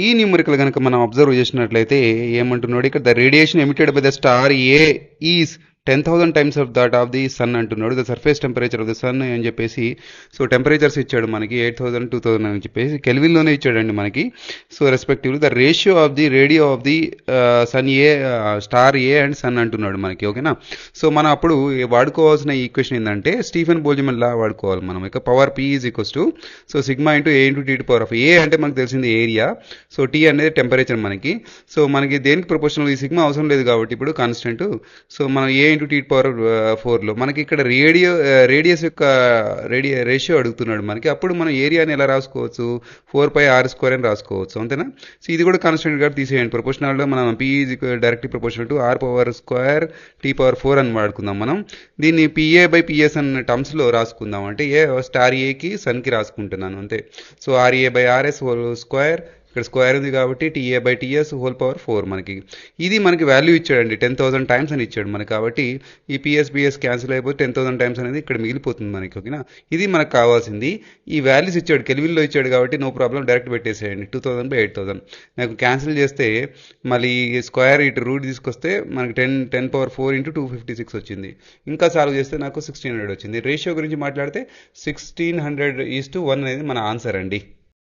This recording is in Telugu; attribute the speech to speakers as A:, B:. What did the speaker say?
A: ఈ న్యూమరికల్ కనుక మనం అబ్జర్వ్ చేసినట్లయితే ఏమంటున్నాడు ఇక్కడ, the radiation emitted by the star A is 10,000 times of that of the sun అంటున్నాడు. The surface temperature of the sun అని చెప్పేసి, సో టెంపరేచర్స్ ఇచ్చాడు మనకి 8,000 2,000 అని చెప్పేసి కెల్విన్లోనే ఇచ్చాడండి మనకి. So respectively the ratio of the radii of the sun A star A and sun అంటున్నాడు మనకి. ఓకేనా. సో మనం అప్పుడు వాడుకోవాల్సిన ఈక్వేషన్ ఏంటంటే స్టీఫెన్ బోల్ట్జ్మాన్ లా వాడుకోవాలి మనం. ఇక power P is equals to so sigma into A into T to power of A అంటే మనకు తెలిసింది ఏరియా, సో టీ అనేది టెంపరేచర్ మనకి. సో మనకి దేనికి ప్రపోర్షనల్, ఈ సిగ్మా అవసరం లేదు కాబట్టి ఇప్పుడు కాన్స్టెంట్. సో మనం ఏ ఇంటూ టీ పవర్ 4లో మనకి ఇక్కడ రేడియస్ యొక్క రేషియో అడుగుతున్నాడు మనకి. అప్పుడు మనం ఏరియాని ఎలా రాసుకోవచ్చు, 4πr² అని రాసుకోవచ్చు, అంతేనా. సో ఇది కూడా కాన్స్టెంట్ గా తీసేయండి. ప్రపోర్షనల్లో మనం P is directly proportional to r² t⁴ అని వాడుకుందాం మనం. దీన్ని PA/PS అన్న టర్మ్స్ లో రాసుకుందాం. అంటే ఏ స్టార్ ఏకి సన్కి రాసుకుంటున్నాను అంతే. సో RA/RS² ఇక్కడ స్క్వేర్ ఉంది కాబట్టి TA/TS⁴ మనకి. ఇది మనకి వాల్యూ ఇచ్చాడండి, 10,000 టైమ్స్ అని ఇచ్చాడు మనకి. కాబట్టి ఈ PS క్యాన్సిల్ అయిపోతే 10,000 టైమ్స్ అనేది ఇక్కడ మిగిలిపోతుంది మనకి. ఓకేనా. ఇది మనకు కావాల్సింది. ఈ వాల్యూస్ ఇచ్చాడు, కెల్విన్లో ఇచ్చాడు కాబట్టి నో ప్రాబ్లం, డైరెక్ట్ పెట్టేసేయండి. 2000/8000 నాకు క్యాన్సిల్ చేస్తే మళ్ళీ స్క్వేర్ ఇటు రూట్ తీసుకొస్తే మనకి 10⁴ ఇంటూ 256 వచ్చింది. ఇంకా సాల్వ్ చేస్తే నాకు 1600 వచ్చింది. రేషియో గురించి మాట్లాడితే 1600:1 అనేది మన ఆన్సర్ అండి.